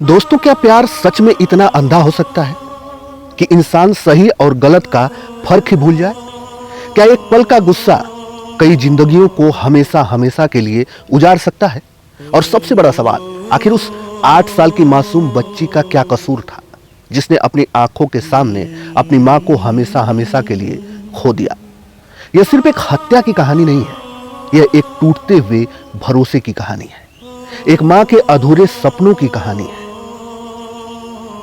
दोस्तों, क्या प्यार सच में इतना अंधा हो सकता है कि इंसान सही और गलत का फर्क ही भूल जाए? क्या एक पल का गुस्सा कई जिंदगियों को हमेशा हमेशा के लिए उजाड़ सकता है? और सबसे बड़ा सवाल, आखिर उस 8 साल की मासूम बच्ची का क्या कसूर था जिसने अपनी आंखों के सामने अपनी मां को हमेशा हमेशा के लिए खो दिया? यह सिर्फ एक हत्या की कहानी नहीं है, यह एक टूटते हुए भरोसे की कहानी है, एक मां के अधूरे सपनों की कहानी है।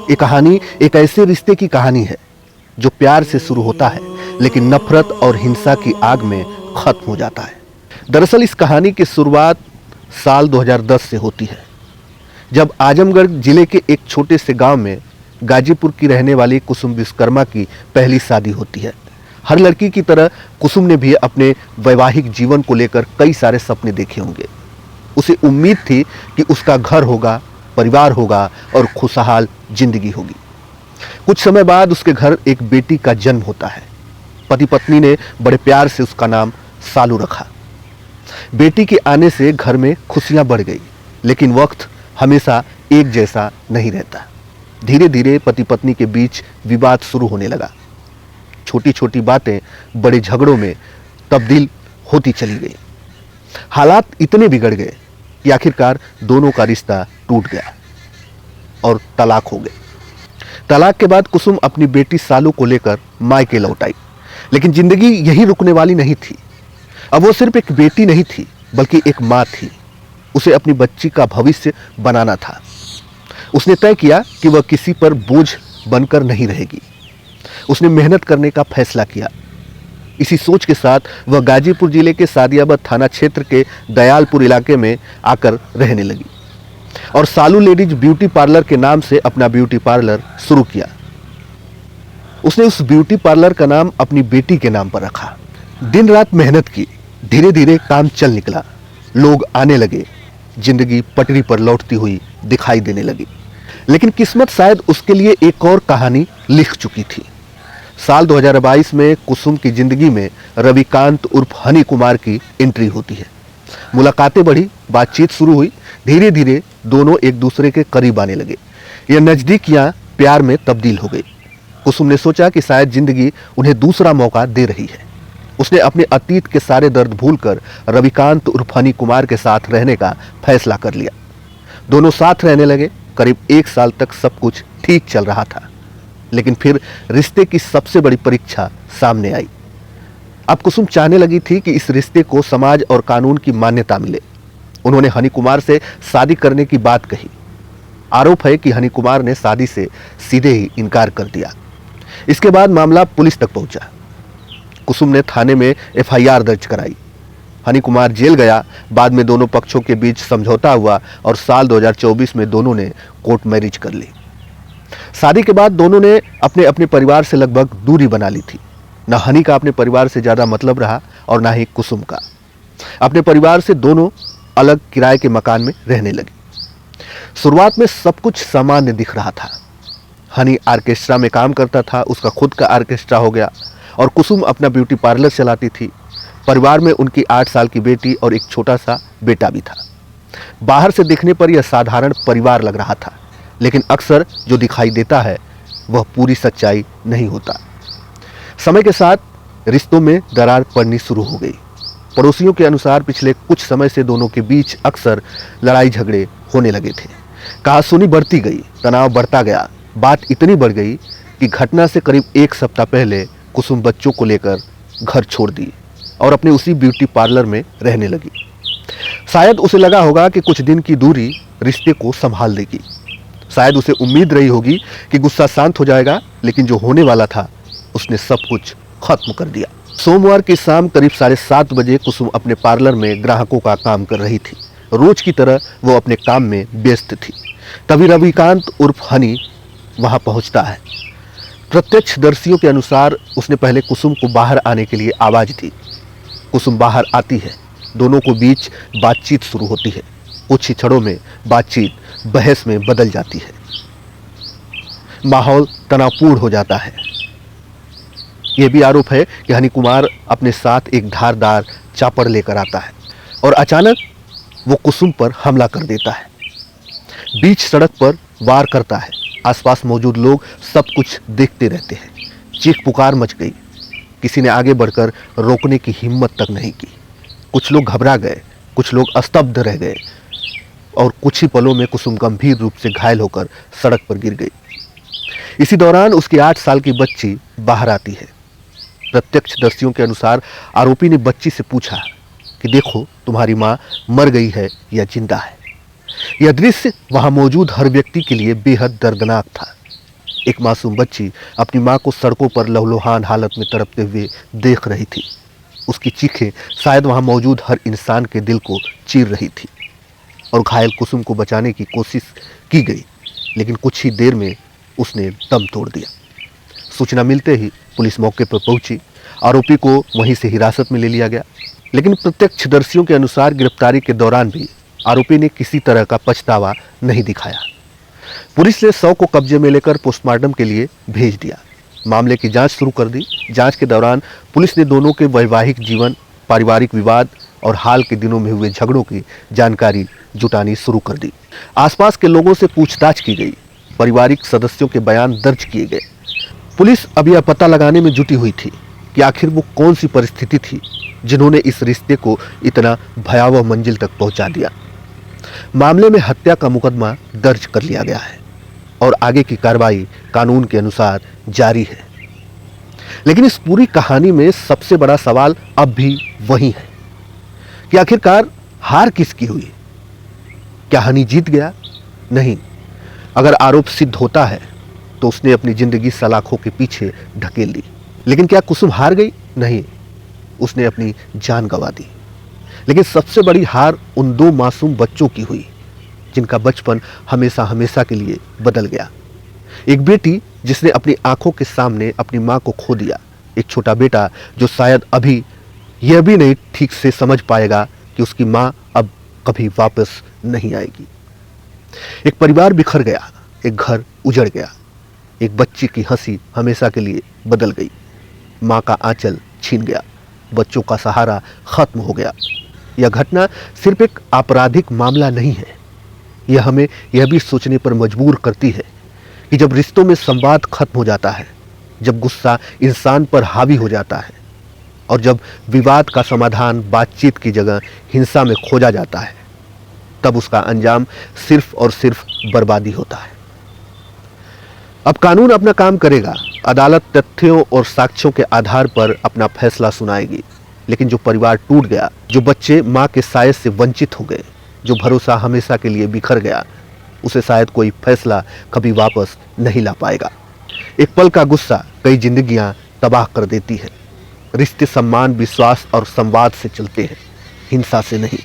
ये कहानी एक ऐसे रिश्ते की कहानी है जो प्यार से शुरू होता है लेकिन नफरत और हिंसा की आग में खत्म हो जाता है। दरअसल इस कहानी की शुरुआत साल 2010 से होती है, जब आजमगढ़ जिले के एक छोटे से गांव में गाजीपुर की रहने वाली कुसुम विश्वकर्मा की पहली शादी होती है। हर लड़की की तरह कुसुम ने भी अपने वैवाहिक जीवन को लेकर कई सारे सपने देखे होंगे। उसे उम्मीद थी कि उसका घर होगा, परिवार होगा और खुशहाल जिंदगी होगी। कुछ समय बाद उसके घर एक बेटी का जन्म होता है। पति पत्नी ने बड़े प्यार से उसका नाम सालू रखा। बेटी के आने से घर में खुशियां बढ़ गई, लेकिन वक्त हमेशा एक जैसा नहीं रहता। धीरे धीरे पति पत्नी के बीच विवाद शुरू होने लगा। छोटी छोटी बातें बड़े झगड़ों में तब्दील होती चली गई। हालात इतने बिगड़ गए कि आखिरकार दोनों का रिश्ता टूट गया और तलाक हो गई। तलाक के बाद कुसुम अपनी बेटी सालू को लेकर मायके लौट आई, लेकिन जिंदगी यही रुकने वाली नहीं थी। अब वो सिर्फ एक बेटी नहीं थी, बल्कि एक माँ थी। उसे अपनी बच्ची का भविष्य बनाना था। उसने तय किया कि वह किसी पर बोझ बनकर नहीं रहेगी। उसने मेहनत करने का फैसला किया। इसी सोच के साथ वह गाजीपुर जिले के सादियाबाद थाना क्षेत्र के दयालपुर इलाके में आकर रहने लगी और सालू लेडीज ब्यूटी पार्लर के नाम से अपना ब्यूटी पार्लर शुरू किया। उसने उस ब्यूटी पार्लर का नाम अपनी बेटी के नाम पर रखा। दिन रात मेहनत की, धीरे धीरे काम चल निकला। लोग आने लगे, जिंदगी पटरी पर लौटती हुई दिखाई देने लगी। लेकिन किस्मत शायद उसके लिए एक और कहानी लिख चुकी थी। साल 2022 में कुसुम की जिंदगी में रविकांत उर्फ हनी कुमार की एंट्री होती है। मुलाकातें बढ़ी, बातचीत शुरू हुई। धीरे धीरे दोनों एक दूसरे के करीब आने लगे। यह नजदीकियां प्यार में तब्दील हो गई। कुसुम ने सोचा कि शायद जिंदगी उन्हें दूसरा मौका दे रही है। उसने अपने अतीत के सारे दर्द भूलकर रविकांत उर्फ हनी कुमार के साथ रहने का फैसला कर लिया। दोनों साथ रहने लगे। करीब 1 साल तक सब कुछ ठीक चल रहा था, लेकिन फिर रिश्ते की सबसे बड़ी परीक्षा सामने आई। अब कुसुम चाहने लगी थी कि इस रिश्ते को समाज और कानून की मान्यता मिले। उन्होंने हनी कुमार से शादी करने की बात कही। आरोप है कि हनी कुमार ने शादी से सीधे ही इनकार कर दिया। इसके बाद मामला पुलिस तक पहुंचा। कुसुम ने थाने में एफआईआर दर्ज कराई। हनी कुमार जेल गया। बाद में दोनों पक्षों के बीच समझौता हुआ और साल 2024 में दोनों ने कोर्ट मैरिज कर ली। शादी के बाद दोनों ने अपने अपने परिवार से लगभग दूरी बना ली थी। न हनी का अपने परिवार से ज्यादा मतलब रहा और ना ही कुसुम का। अपने परिवार से दोनों अलग किराए के मकान में रहने लगी। शुरुआत में सब कुछ सामान्य दिख रहा था। हनी आर्केस्ट्रा में काम करता था, उसका खुद का आर्केस्ट्रा हो गया और कुसुम अपना ब्यूटी पार्लर चलाती थी। परिवार में उनकी 8 साल की बेटी और एक छोटा सा बेटा भी था। बाहर से देखने पर यह साधारण परिवार लग रहा था, लेकिन अक्सर जो दिखाई देता है वह पूरी सच्चाई नहीं होता। समय के साथ रिश्तों में दरार पड़नी शुरू हो गई। पड़ोसियों के अनुसार पिछले कुछ समय से दोनों के बीच अक्सर लड़ाई झगड़े होने लगे थे। कहासुनी बढ़ती गई, तनाव बढ़ता गया। बात इतनी बढ़ गई कि घटना से करीब 1 सप्ताह पहले कुसुम बच्चों को लेकर घर छोड़ दी और अपने उसी ब्यूटी पार्लर में रहने लगी। शायद उसे लगा होगा कि कुछ दिन की दूरी रिश्ते को संभाल देगी। शायद उसे उम्मीद रही होगी कि गुस्सा शांत हो जाएगा, लेकिन जो होने वाला था उसने सब कुछ खत्म कर दिया। सोमवार की शाम करीब 7:30 बजे कुसुम अपने पार्लर में ग्राहकों का काम कर रही थी। रोज की तरह वो अपने काम में व्यस्त थी। तभी रविकांत उर्फ हनी वहां पहुंचता है। प्रत्यक्षदर्शियों के अनुसार उसने पहले कुसुम को बाहर आने के लिए आवाज दी। कुसुम बाहर आती है। दोनों को बीच बातचीत शुरू होती है। कुछ ही क्षणों में बातचीत बहस में बदल जाती है। माहौल तनावपूर्ण हो जाता है। यह भी आरोप है कि हनी कुमार अपने साथ एक धारदार चापड़ लेकर आता है और अचानक वो कुसुम पर हमला कर देता है। बीच सड़क पर वार करता है। आसपास मौजूद लोग सब कुछ देखते रहते हैं। चीख पुकार मच गई। किसी ने आगे बढ़कर रोकने की हिम्मत तक नहीं की। कुछ लोग घबरा गए, कुछ लोग स्तब्ध रह गए और कुछ ही पलों में कुसुम गंभीर रूप से घायल होकर सड़क पर गिर गई। इसी दौरान उसकी 8 साल की बच्ची बाहर आती है। प्रत्यक्षदर्शियों के अनुसार आरोपी ने बच्ची से पूछा कि देखो, तुम्हारी मां मर गई है या जिंदा है। यह दृश्य वहां मौजूद हर व्यक्ति के लिए बेहद दर्दनाक था। एक मासूम बच्ची अपनी मां को सड़कों पर लहूलुहान हालत में तड़पते हुए देख रही थी। उसकी चीखें शायद वहां मौजूद हर इंसान के दिल को चीर रही थी और घायल कुसुम को बचाने की कोशिश की गई, लेकिन कुछ ही देर में उसने दम तोड़ दिया। सूचना मिलते ही पुलिस मौके पर पहुंची। आरोपी को वहीं से हिरासत में ले लिया गया, लेकिन प्रत्यक्षदर्शियों के अनुसार गिरफ्तारी के दौरान भी आरोपी ने किसी तरह का पछतावा नहीं दिखाया। पुलिस ने शव को कब्जे में लेकर पोस्टमार्टम के लिए भेज दिया। मामले की जांच शुरू कर दी। जांच के दौरान पुलिस ने दोनों के वैवाहिक जीवन, पारिवारिक विवाद और हाल के दिनों में हुए झगड़ों की जानकारी जुटानी शुरू कर दी। आसपास के लोगों से पूछताछ की गई। पारिवारिक सदस्यों के बयान दर्ज किए गए। पुलिस अब यह पता लगाने में जुटी हुई थी कि आखिर वो कौन सी परिस्थिति थी जिन्होंने इस रिश्ते को इतना भयावह मंजिल तक पहुंचा दिया। मामले में हत्या का मुकदमा दर्ज कर लिया गया है और आगे की कार्रवाई कानून के अनुसार जारी है। लेकिन इस पूरी कहानी में सबसे बड़ा सवाल अब भी वही है कि आखिरकार हार किसकी हुई। क्या हनी जीत गया? नहीं। अगर आरोप सिद्ध होता है तो उसने अपनी जिंदगी सलाखों के पीछे ढकेल दी। लेकिन क्या कुसुम हार गई? नहीं, उसने अपनी जान गंवा दी। लेकिन सबसे बड़ी हार उन 2 मासूम बच्चों की हुई जिनका बचपन हमेशा हमेशा के लिए बदल गया। एक बेटी जिसने अपनी आंखों के सामने अपनी मां को खो दिया। एक छोटा बेटा जो शायद अभी यह भी नहीं ठीक से समझ पाएगा कि उसकी मां अब कभी वापस नहीं आएगी। एक परिवार बिखर गया, एक घर उजड़ गया, एक बच्ची की हंसी हमेशा के लिए बदल गई। मां का आंचल छीन गया, बच्चों का सहारा खत्म हो गया। यह घटना सिर्फ एक आपराधिक मामला नहीं है, यह हमें यह भी सोचने पर मजबूर करती है कि जब रिश्तों में संवाद खत्म हो जाता है, जब गुस्सा इंसान पर हावी हो जाता है और जब विवाद का समाधान बातचीत की जगह हिंसा में खोजा जाता है, तब उसका अंजाम सिर्फ और सिर्फ बर्बादी होता है। अब कानून अपना काम करेगा। अदालत तथ्यों और साक्ष्यों के आधार पर अपना फैसला सुनाएगी। लेकिन जो परिवार टूट गया, जो बच्चे मां के साये से वंचित हो गए, जो भरोसा हमेशा के लिए बिखर गया, उसे शायद कोई फैसला कभी वापस नहीं ला पाएगा। एक पल का गुस्सा कई जिंदगियां तबाह कर देती है। रिश्ते सम्मान, विश्वास और संवाद से चलते हैं, हिंसा से नहीं।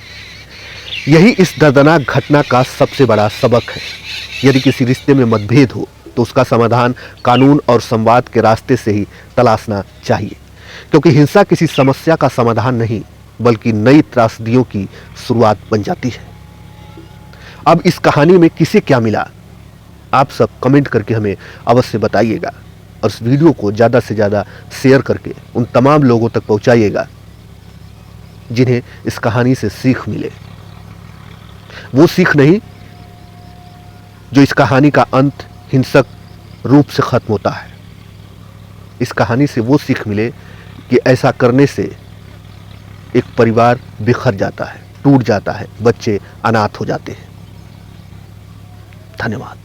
यही इस दर्दनाक घटना का सबसे बड़ा सबक है। यदि किसी रिश्ते में मतभेद हो तो उसका समाधान कानून और संवाद के रास्ते से ही तलाशना चाहिए, क्योंकि हिंसा किसी समस्या का समाधान नहीं बल्कि नई त्रासदियों की शुरुआत बन जाती है। अब इस कहानी में किसे क्या मिला, आप सब कमेंट करके हमें अवश्य बताइएगा और इस वीडियो को ज़्यादा से ज़्यादा शेयर करके उन तमाम लोगों तक पहुंचाइएगा जिन्हें इस कहानी से सीख मिले। वो सीख नहीं जो इस कहानी का अंत हिंसक रूप से खत्म होता है। इस कहानी से वो सीख मिले कि ऐसा करने से एक परिवार बिखर जाता है, टूट जाता है, बच्चे अनाथ हो जाते हैं। धन्यवाद।